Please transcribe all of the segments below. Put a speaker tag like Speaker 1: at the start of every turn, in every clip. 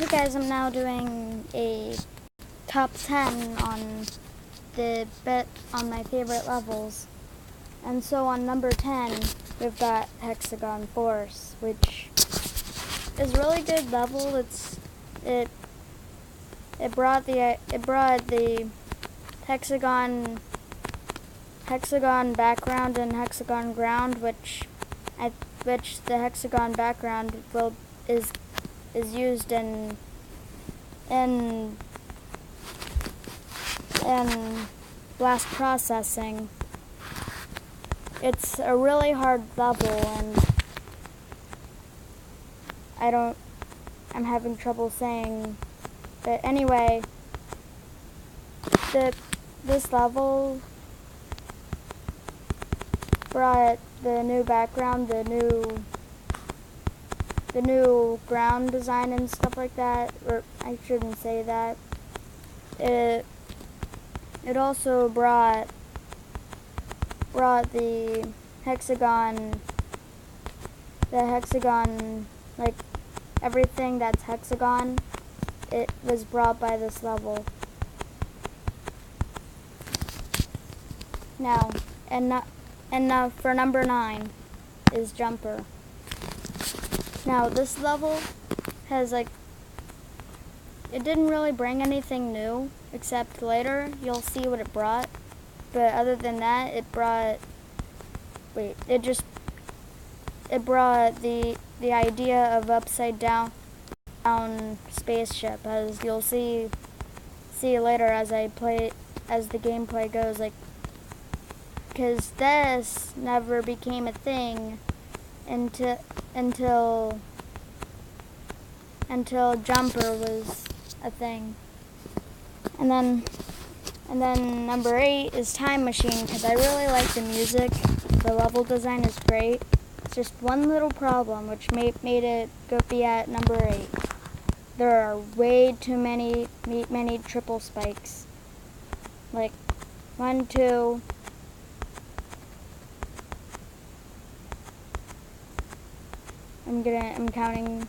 Speaker 1: Hey guys, I'm now doing a top 10 on my favorite levels. And so on number 10, we've got Hexagon Force, which is a really good level. It brought the hexagon background and hexagon ground, which the hexagon background is used in blast processing. It's a really hard level, and I'm having trouble saying, but anyway, this level brought the new background, the new ground design and stuff like that, or I shouldn't say that. It also brought the hexagon, like everything that's hexagon, it was brought by this level. Now, and for number 9 is Jumper. Now this level has it didn't really bring anything new, except later you'll see what it brought. But other than that, it brought the idea of upside down spaceship, as you'll see later as the gameplay goes, because this never became a thing until Jumper was a thing. And then number 8 is Time Machine, because I really like the music. The level design is great. It's just one little problem, which made it be at number 8. There are way too many triple spikes. Like 1, 2. I'm counting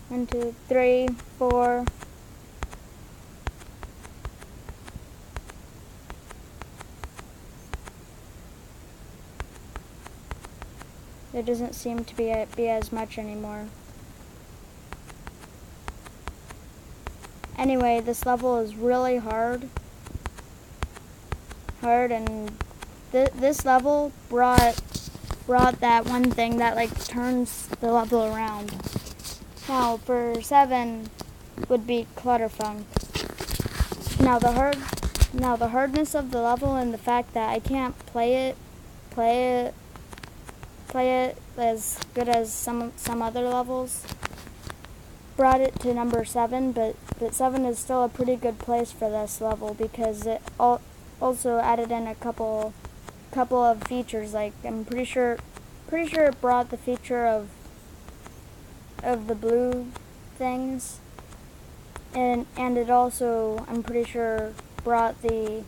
Speaker 1: 1, 2, 3, 4. There doesn't seem to be as much anymore. Anyway, this level is really hard, and this level brought that one thing that turns the level around. Now for 7 would be Clutterfunk. Now the hardness of the level, and the fact that I can't play it as good as some other levels, brought it to number 7, but 7 is still a pretty good place for this level, because it also added in a couple of features. I'm pretty sure it brought the feature of the blue things, and it also, I'm pretty sure, brought those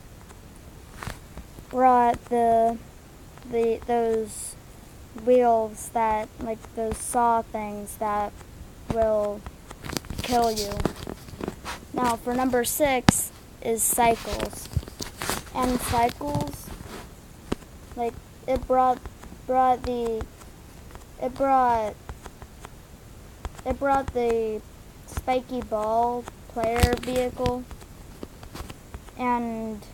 Speaker 1: wheels that, those saw things that will kill you. Now for number 6 is Cycles. And Cycles, it brought the spiky ball player vehicle, and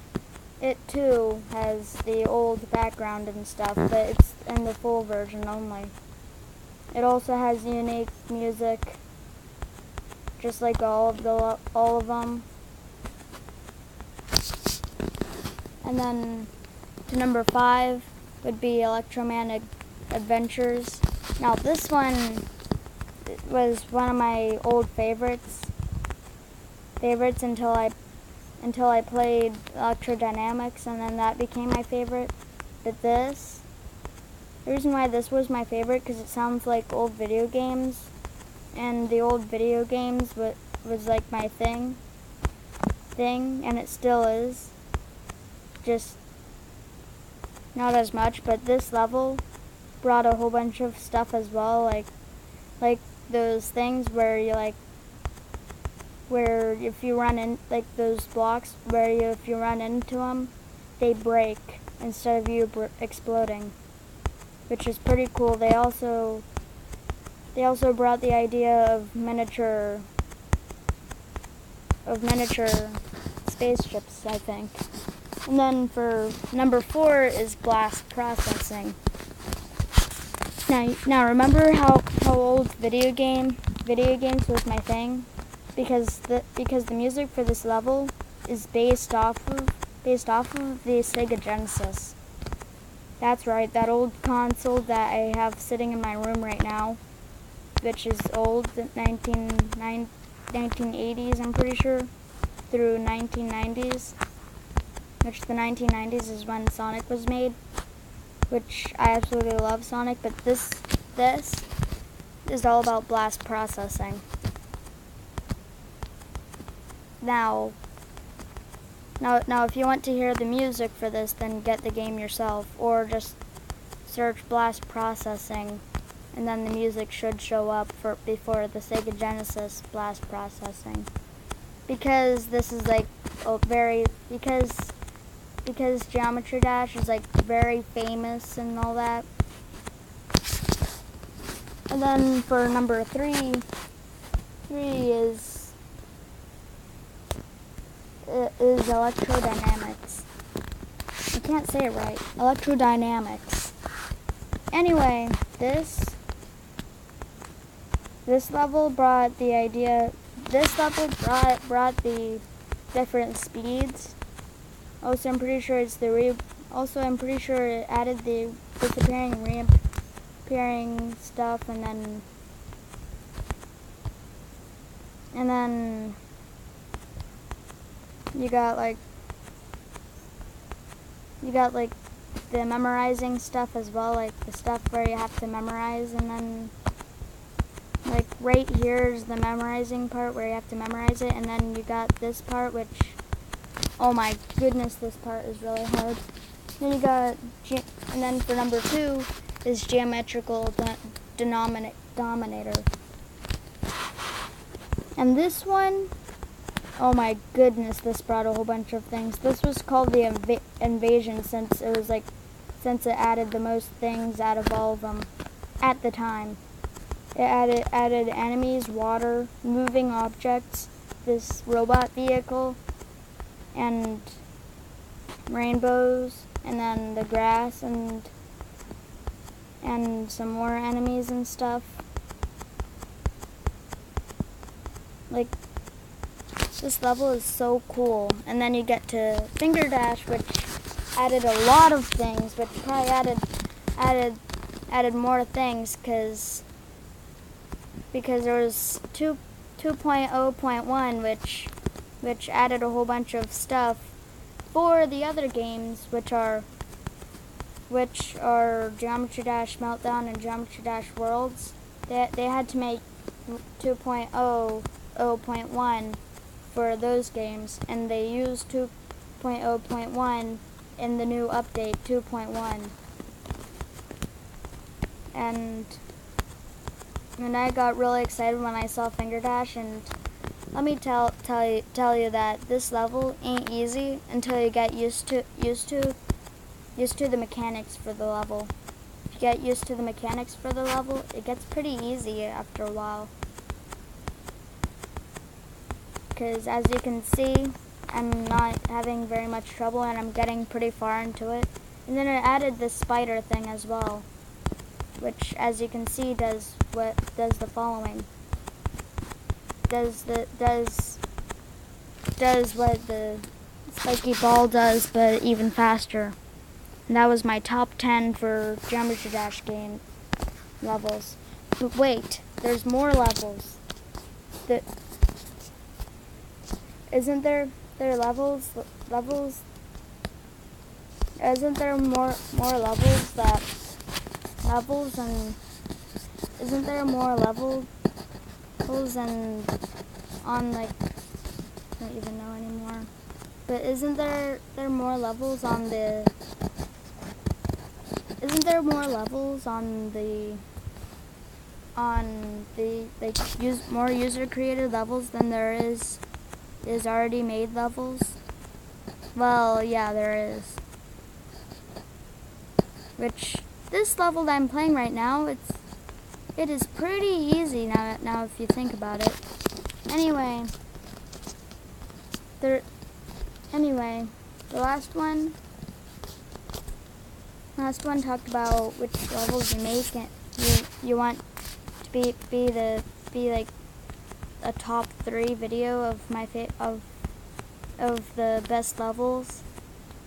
Speaker 1: it too has the old background and stuff, but it's in the full version only. It also has unique music, just like all of them. And then to number 5 would be Electromagnetic Adventures. Now this one was one of my old favorites until I played Electrodynamics, and then that became my favorite. But the reason why this was my favorite, because it sounds like old video games, and the old video games was like my thing, and it still is. Just not as much, but this level brought a whole bunch of stuff as well, like those things where you where if you run in, like those blocks where if you run into them, they break instead of you exploding, which is pretty cool. They also brought the idea of miniature spaceships, I think. And then for number 4 is blast processing. Now remember how old video games was my thing, because the music for this level is based off of the Sega Genesis. That's right, that old console that I have sitting in my room right now, which is old, 1980s, I'm pretty sure, through 1990s, which the 1990s is when Sonic was made, which I absolutely love Sonic, but this is all about blast processing. Now, if you want to hear the music for this, then get the game yourself, or just search blast processing, and then the music should show up before the Sega Genesis blast processing. Because this is like because Geometry Dash is like very famous and all that. And then for number 3 is electrodynamics. I can't say it right. Electrodynamics. Anyway, this level brought the idea. This level brought the different speeds. Also, I'm pretty sure it added the disappearing, reappearing stuff, and then you got like the memorizing stuff as well, like the stuff where you have to memorize, and then like right here is the memorizing part where you have to memorize it, and then you got this part, which, oh my goodness, this part is really hard. Then you got, and then for number 2 is geometrical denominator. And this one, oh my goodness, this brought a whole bunch of things. This was called the invasion since it added the most things out of all of them at the time. It added enemies, water, moving objects, this robot vehicle, and rainbows, and then the grass, and some more enemies and stuff. Like, this level is so cool. And then you get to Finger Dash, which added a lot of things, which probably added more things, because there was 2.0.1, which added a whole bunch of stuff for the other games, which are Geometry Dash Meltdown and Geometry Dash Worlds. They had to make 2.0.1 for those games, and they used 2.0.1 in the new update 2.1. And I got really excited when I saw Finger Dash, and let me tell you that this level ain't easy until you get used to the mechanics for the level. If you get used to the mechanics for the level, it gets pretty easy after a while. Because as you can see, I'm not having very much trouble, and I'm getting pretty far into it. And then it added this spider thing as well, which, as you can see, does the following. Does what the spiky ball does, but even faster. And that was my top 10 for Geometry Dash game levels. But wait, there's more levels. Isn't there levels? Isn't there more levels and isn't there more levels and on, like, I don't even know anymore. But isn't there more levels on the on the more user created levels than there is already made levels. Well, yeah, there is. Which this level that I'm playing right now, it is pretty easy now if you think about it. Anyway, the last one talked about which levels you make and you want to be like a top 3 video of my of the best levels,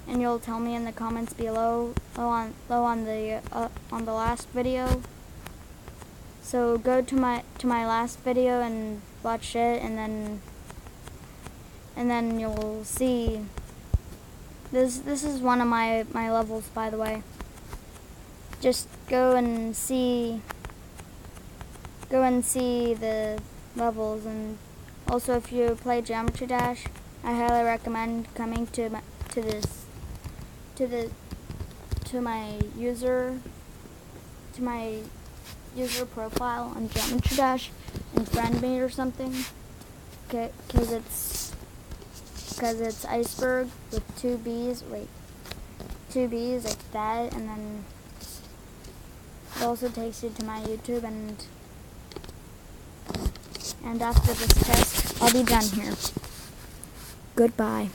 Speaker 1: and you'll tell me in the comments below on the last video. So go to my last video and watch it, and then you'll see. This is one of my levels, by the way. Just go and see the levels, and also if you play Geometry Dash, I highly recommend coming to my user profile on Geometry Dash and friend me or something, because it's iceberg with 2 B's like that, and then it also takes you to my YouTube, and after this test I'll be done here. Goodbye.